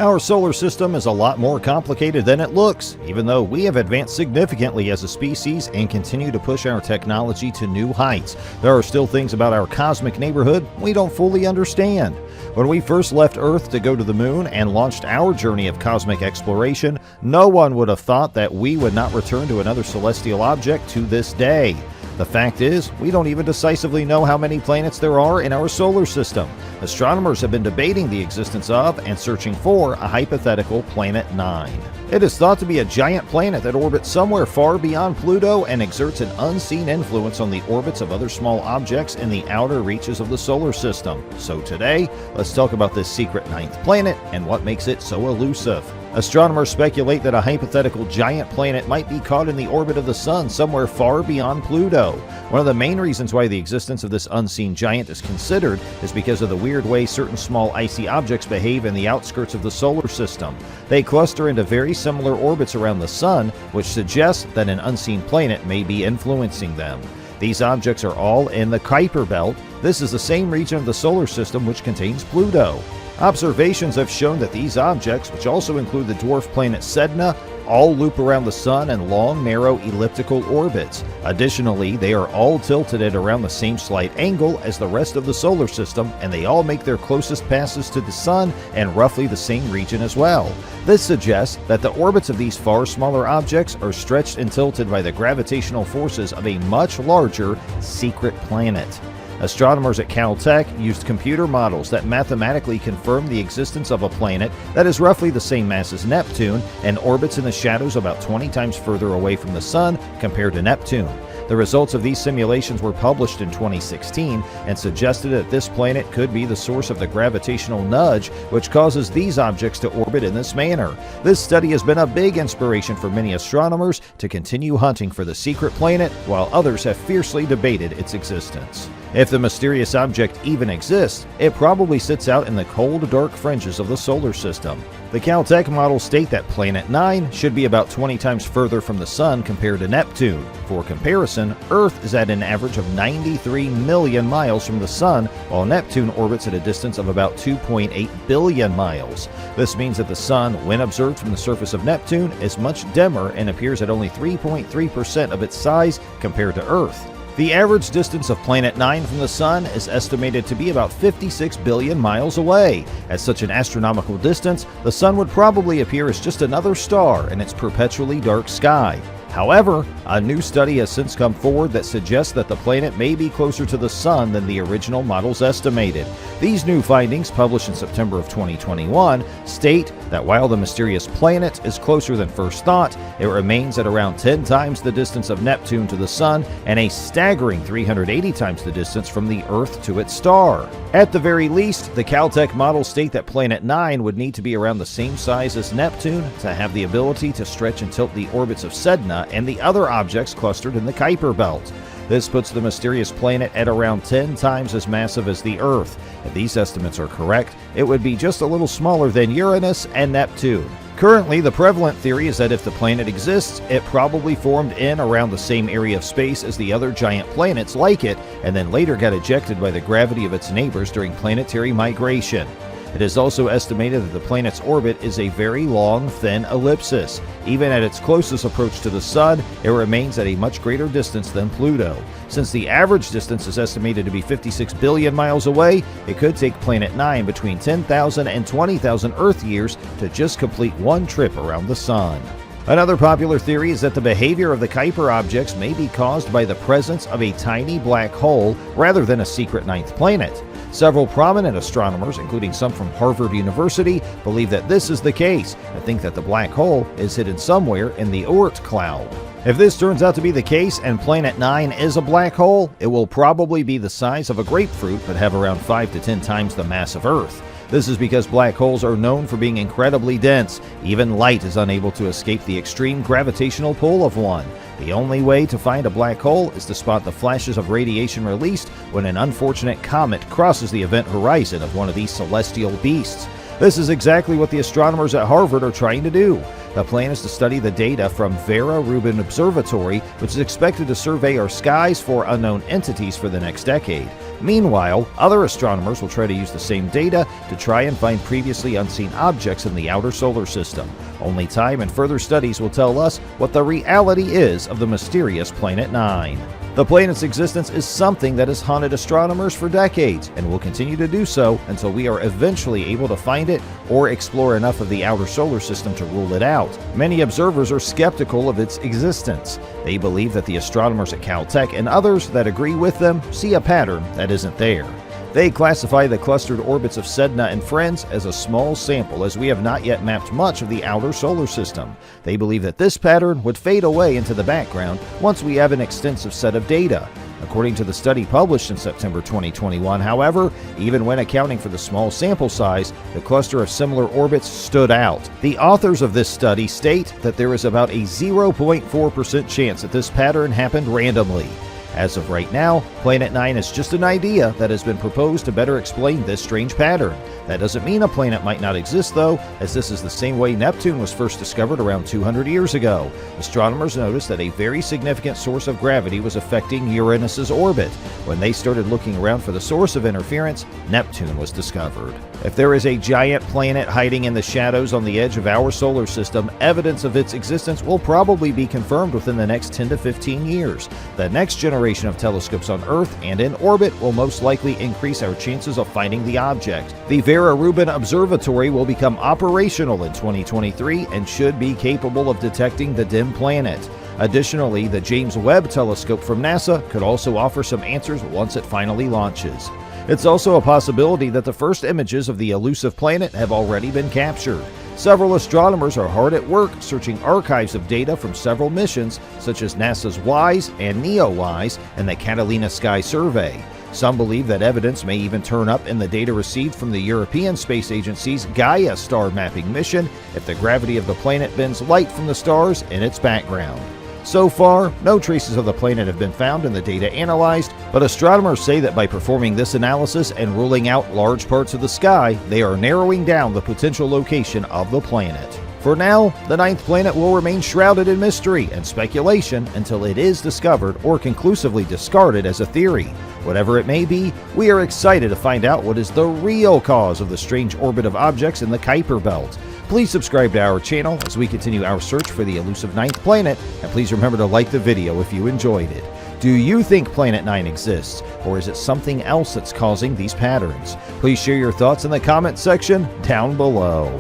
Our solar system is a lot more complicated than it looks, even though we have advanced significantly as a species and continue to push our technology to new heights. There are still things about our cosmic neighborhood we don't fully understand. When we first left Earth to go to the moon and launched our journey of cosmic exploration, no one would have thought that we would not return to another celestial object to this day. The fact is, we don't even decisively know how many planets there are in our solar system. Astronomers have been debating the existence of and searching for a hypothetical Planet 9. It is thought to be a giant planet that orbits somewhere far beyond Pluto and exerts an unseen influence on the orbits of other small objects in the outer reaches of the solar system. So today, let's talk about this secret ninth planet and what makes it so elusive. Astronomers speculate that a hypothetical giant planet might be caught in the orbit of the Sun somewhere far beyond Pluto. One of the main reasons why the existence of this unseen giant is considered is because of the weird way certain small icy objects behave in the outskirts of the solar system. They cluster into very similar orbits around the Sun, which suggests that an unseen planet may be influencing them. These objects are all in the Kuiper belt. This is the same region of the solar system which contains Pluto. Observations have shown that these objects, which also include the dwarf planet Sedna, all loop around the Sun in long, narrow, elliptical orbits. Additionally, they are all tilted at around the same slight angle as the rest of the solar system, and they all make their closest passes to the Sun in roughly the same region as well. This suggests that the orbits of these far smaller objects are stretched and tilted by the gravitational forces of a much larger, secret planet. Astronomers at Caltech used computer models that mathematically confirm the existence of a planet that is roughly the same mass as Neptune and orbits in the shadows about 20 times further away from the Sun compared to Neptune. The results of these simulations were published in 2016 and suggested that this planet could be the source of the gravitational nudge which causes these objects to orbit in this manner. This study has been a big inspiration for many astronomers to continue hunting for the secret planet, while others have fiercely debated its existence. If the mysterious object even exists, it probably sits out in the cold, dark fringes of the solar system. The Caltech models state that Planet 9 should be about 20 times further from the Sun compared to Neptune. For comparison, Earth is at an average of 93 million miles from the Sun, while Neptune orbits at a distance of about 2.8 billion miles. This means that the Sun, when observed from the surface of Neptune, is much dimmer and appears at only 3.3% of its size compared to Earth. The average distance of Planet 9 from the Sun is estimated to be about 56 billion miles away. At such an astronomical distance, the Sun would probably appear as just another star in its perpetually dark sky. However, a new study has since come forward that suggests that the planet may be closer to the Sun than the original models estimated. These new findings, published in September of 2021, state that while the mysterious planet is closer than first thought, it remains at around 10 times the distance of Neptune to the Sun and a staggering 380 times the distance from the Earth to its star. At the very least, the Caltech models state that Planet 9 would need to be around the same size as Neptune to have the ability to stretch and tilt the orbits of Sedna and the other objects clustered in the Kuiper belt. This puts the mysterious planet at around 10 times as massive as the Earth. If these estimates are correct, it would be just a little smaller than Uranus and Neptune. Currently, the prevalent theory is that if the planet exists, it probably formed in around the same area of space as the other giant planets like it, and then later got ejected by the gravity of its neighbors during planetary migration. It is also estimated that the planet's orbit is a very long, thin ellipsis. Even at its closest approach to the Sun, it remains at a much greater distance than Pluto. Since the average distance is estimated to be 56 billion miles away, it could take Planet 9 between 10,000 and 20,000 Earth years to just complete one trip around the Sun. Another popular theory is that the behavior of the Kuiper objects may be caused by the presence of a tiny black hole rather than a secret ninth planet. Several prominent astronomers, including some from Harvard University, believe that this is the case and think that the black hole is hidden somewhere in the Oort cloud. If this turns out to be the case and Planet 9 is a black hole, it will probably be the size of a grapefruit but have around 5 to 10 times the mass of Earth. This is because black holes are known for being incredibly dense. Even light is unable to escape the extreme gravitational pull of one. The only way to find a black hole is to spot the flashes of radiation released when an unfortunate comet crosses the event horizon of one of these celestial beasts. This is exactly what the astronomers at Harvard are trying to do. The plan is to study the data from Vera Rubin Observatory, which is expected to survey our skies for unknown entities for the next decade. Meanwhile, other astronomers will try to use the same data to try and find previously unseen objects in the outer solar system. Only time and further studies will tell us what the reality is of the mysterious Planet 9. The planet's existence is something that has haunted astronomers for decades and will continue to do so until we are eventually able to find it or explore enough of the outer solar system to rule it out. Many observers are skeptical of its existence. They believe that the astronomers at Caltech and others that agree with them see a pattern that isn't there. They classify the clustered orbits of Sedna and Friends as a small sample, as we have not yet mapped much of the outer solar system. They believe that this pattern would fade away into the background once we have an extensive set of data. According to the study published in September 2021, however, even when accounting for the small sample size, the cluster of similar orbits stood out. The authors of this study state that there is about a 0.4% chance that this pattern happened randomly. As of right now, Planet 9 is just an idea that has been proposed to better explain this strange pattern. That doesn't mean a planet might not exist, though, as this is the same way Neptune was first discovered around 200 years ago. Astronomers noticed that a very significant source of gravity was affecting Uranus's orbit. When they started looking around for the source of interference, Neptune was discovered. If there is a giant planet hiding in the shadows on the edge of our solar system, evidence of its existence will probably be confirmed within the next 10 to 15 years. The next generation of telescopes on Earth and in orbit will most likely increase our chances of finding the object. The Vera Rubin Observatory will become operational in 2023 and should be capable of detecting the dim planet. Additionally, the James Webb Telescope from NASA could also offer some answers once it finally launches. It's also a possibility that the first images of the elusive planet have already been captured. Several astronomers are hard at work searching archives of data from several missions, such as NASA's WISE and NEO-WISE and the Catalina Sky Survey. Some believe that evidence may even turn up in the data received from the European Space Agency's Gaia star mapping mission if the gravity of the planet bends light from the stars in its background. So far, no traces of the planet have been found in the data analyzed, but astronomers say that by performing this analysis and ruling out large parts of the sky, they are narrowing down the potential location of the planet. For now, the ninth planet will remain shrouded in mystery and speculation until it is discovered or conclusively discarded as a theory. Whatever it may be, we are excited to find out what is the real cause of the strange orbit of objects in the Kuiper Belt. Please subscribe to our channel as we continue our search for the elusive ninth planet, and please remember to like the video if you enjoyed it. Do you think Planet 9 exists, or is it something else that's causing these patterns? Please share your thoughts in the comment section down below.